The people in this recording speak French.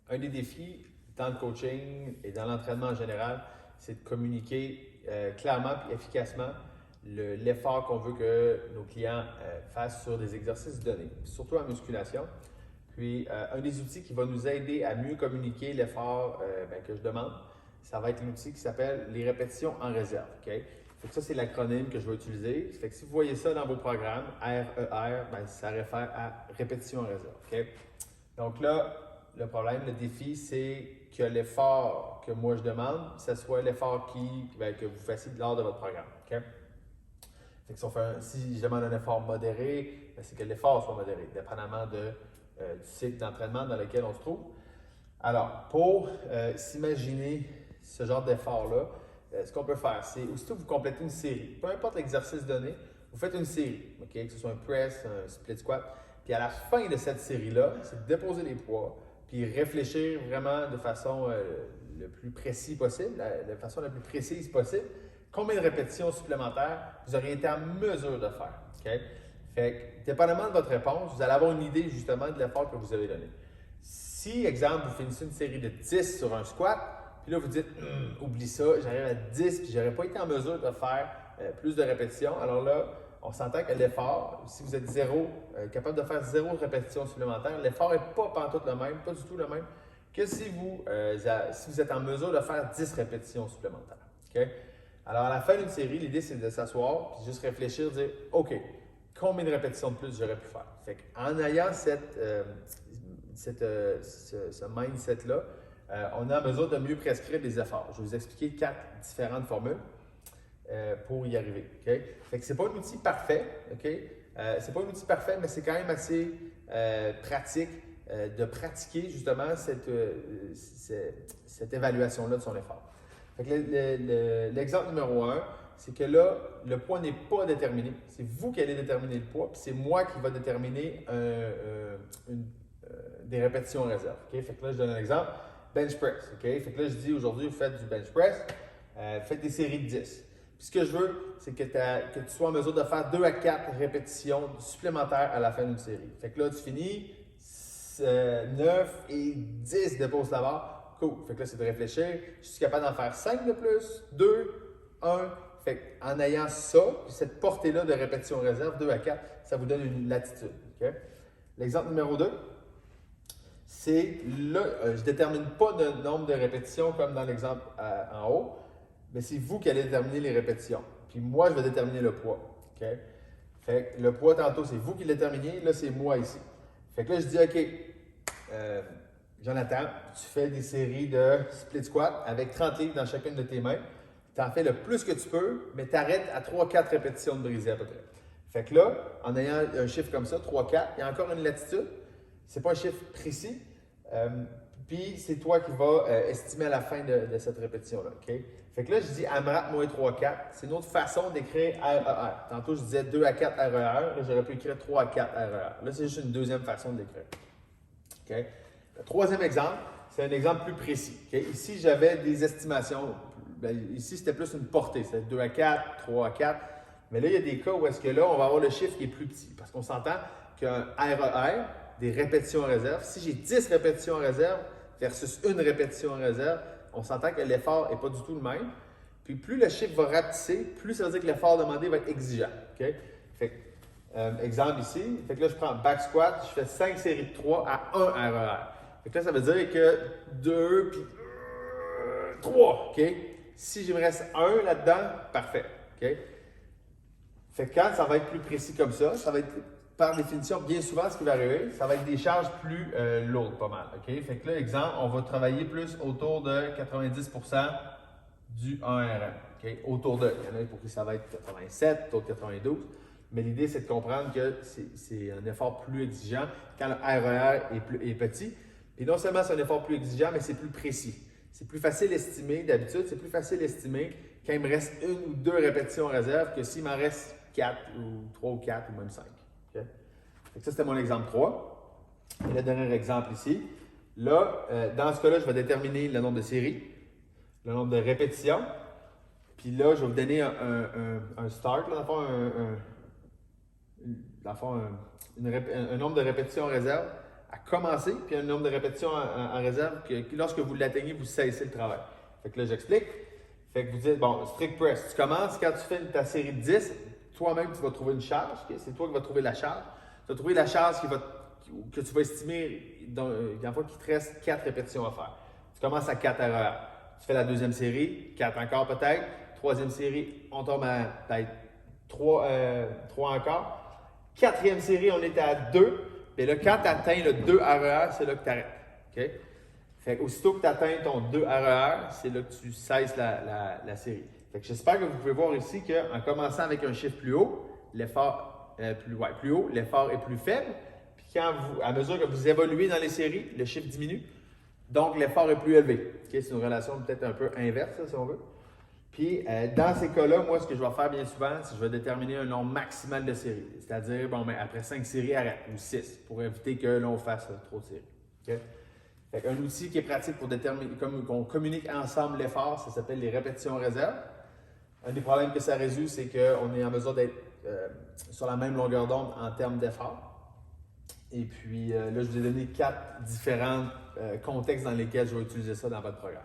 Un des défis dans le coaching et dans l'entraînement en général, c'est de communiquer clairement et efficacement l'effort qu'on veut que nos clients fassent sur des exercices donnés, surtout en musculation. Puis, un des outils qui va nous aider à mieux communiquer l'effort que je demande, ça va être l'outil qui s'appelle les répétitions en réserve. Okay? Fait que ça, c'est l'acronyme que je vais utiliser. Fait que si vous voyez ça dans vos programmes, RER, ben, ça réfère à répétition en réserve. Okay? Donc là, le problème, le défi, c'est que l'effort que moi je demande, ce soit l'effort que vous fassiez lors de votre programme. Okay? Fait que si je demande un effort modéré, ben, c'est que l'effort soit modéré, dépendamment du cycle d'entraînement dans lequel on se trouve. Alors, pour s'imaginer ce genre d'effort-là, ce qu'on peut faire, c'est aussitôt que vous complétez une série, peu importe l'exercice donné, vous faites une série, okay? Que ce soit un press, un split squat, puis à la fin de cette série-là, c'est de déposer les poids, puis réfléchir vraiment de façon le plus précis possible, de façon la plus précise possible, combien de répétitions supplémentaires vous auriez été en mesure de faire. Okay? Fait que, dépendamment de votre réponse, vous allez avoir une idée justement de l'effort que vous avez donné. Si, exemple, vous finissez une série de 10 sur un squat, puis là vous dites oublie ça, j'arrive à 10 puis j'aurais pas été en mesure de faire plus de répétitions, alors là, on s'entend que l'effort, si vous êtes capable de faire 0 répétition supplémentaire, l'effort n'est pas pantoute le même, pas du tout le même, que si vous êtes en mesure de faire 10 répétitions supplémentaires. Okay? Alors, à la fin d'une série, l'idée, c'est de s'asseoir et juste réfléchir, dire OK, combien de répétitions de plus j'aurais pu faire? Fait qu'en ayant ce mindset-là, on est en mesure de mieux prescrire des efforts. Je vais vous expliquer 4 différentes formules pour y arriver. Okay? Fait que c'est pas un outil parfait, okay? C'est pas un outil parfait, mais c'est quand même assez pratique de pratiquer justement cette évaluation-là de son effort. Fait que l'exemple numéro 1, c'est que là, le poids n'est pas déterminé. C'est vous qui allez déterminer le poids, puis c'est moi qui va déterminer des répétitions en réserve. Okay? Fait que là, je donne un exemple. Bench press. Okay? Fait que là, je dis aujourd'hui, vous faites du bench press, faites des séries de 10. Puis ce que je veux, c'est que tu sois en mesure de faire 2 à 4 répétitions supplémentaires à la fin d'une série. Fait que là, tu finis 9 et 10 dépose la barre. Cool. Fait que là, c'est de réfléchir. Je suis capable d'en faire 5 de plus, 2, 1. Fait qu'en ayant ça, puis cette portée-là de répétition réserve, 2 à 4, ça vous donne une latitude. Okay? L'exemple numéro 2, c'est là, je ne détermine pas de nombre de répétitions comme dans l'exemple en haut, mais c'est vous qui allez déterminer les répétitions. Puis moi, je vais déterminer le poids. Okay? Fait que le poids, tantôt, c'est vous qui le déterminez. Là, c'est moi ici. Fait que là, je dis, OK, Jonathan, tu fais des séries de split squat avec 30 livres dans chacune de tes mains. Tu en fais le plus que tu peux, mais tu arrêtes à 3-4 répétitions de brisée à peu près. Fait que là, en ayant un chiffre comme ça, 3-4, il y a encore une latitude. Ce n'est pas un chiffre précis. Puis c'est toi qui vas estimer à la fin de cette répétition-là. Okay? Fait que là, je dis AMRAP moins 3-4. C'est une autre façon d'écrire RER. Tantôt, je disais 2 à 4 RER. Là, j'aurais pu écrire 3 à 4 RER. Là, c'est juste une deuxième façon de l'écrire. Okay? Le troisième exemple, c'est un exemple plus précis. Okay? Ici, j'avais des estimations. Bien, ici, c'était plus une portée. C'était 2 à 4, 3 à 4. Mais là, il y a des cas où est-ce que là, on va avoir le chiffre qui est plus petit. Parce qu'on s'entend qu'un RER, des répétitions en réserve, si j'ai 10 répétitions en réserve versus une répétition en réserve, on s'entend que l'effort n'est pas du tout le même. Puis plus le chiffre va rapetisser, plus ça veut dire que l'effort demandé va être exigeant. Okay? Fait que, exemple ici, fait que là, je prends back squat, je fais 5 séries de 3 à 1 RER. Fait que là, ça veut dire que 2 puis 3. Okay? Si je me reste 1 là-dedans, parfait. Okay? Fait que quand ça va être plus précis comme ça va être par définition, bien souvent, ce qui va arriver, ça va être des charges plus lourdes, pas mal. Okay? Fait que là, exemple, on va travailler plus autour de 90% du 1RM. Okay? Autour de. Il y en a pour qui ça va être 87, d'autres 92. Mais l'idée, c'est de comprendre que c'est un effort plus exigeant quand le RER est petit. Et non seulement c'est un effort plus exigeant, mais c'est plus précis. C'est plus facile à estimer, d'habitude, c'est plus facile à estimer quand il me reste 1 ou 2 répétitions en réserve que s'il m'en reste 4 ou 3 ou 4 ou même 5. Okay? Ça, c'était mon exemple 3. Et le dernier exemple ici. Là, dans ce cas-là, je vais déterminer le nombre de séries, le nombre de répétitions. Puis là, je vais vous donner un start, là, dans le fond, un nombre de répétitions en réserve à commencer, puis un nombre de répétitions en réserve que lorsque vous l'atteignez, vous cessez le travail. Fait que là, j'explique. Fait que vous dites, bon, strict press, tu commences, quand tu fais ta série de 10, toi-même, tu vas trouver une charge. Okay? C'est toi qui vas trouver la charge. Tu vas trouver la charge que tu vas estimer, qu'il te reste 4 répétitions à faire. Tu commences à 4 RER. Tu fais la deuxième série, 4 encore peut-être. Troisième série, on tombe à peut-être 3 encore. Quatrième série, on était à 2. Et là, quand tu atteins le 2 RER, c'est là que tu arrêtes. Okay? Fait qu'aussitôt que tu atteins ton 2 RER, c'est là que tu cesses la série. Fait que j'espère que vous pouvez voir ici qu'en commençant avec un chiffre plus haut, l'effort plus haut, l'effort est plus faible. Puis à mesure que vous évoluez dans les séries, le chiffre diminue. Donc, l'effort est plus élevé. Okay? C'est une relation peut-être un peu inverse, si on veut. Puis, dans ces cas-là, moi, ce que je vais faire bien souvent, c'est que je vais déterminer un nombre maximal de séries. C'est-à-dire, bon, ben, après 5 séries, arrête, ou 6, pour éviter que l'on fasse trop de séries. Okay? Fait un outil qui est pratique pour déterminer, comme on communique ensemble l'effort, ça s'appelle les répétitions réserve. Un des problèmes que ça résout, c'est qu'on est en mesure d'être sur la même longueur d'onde en termes d'effort. Et puis, là, je vous ai donné 4 différents contextes dans lesquels je vais utiliser ça dans votre programme.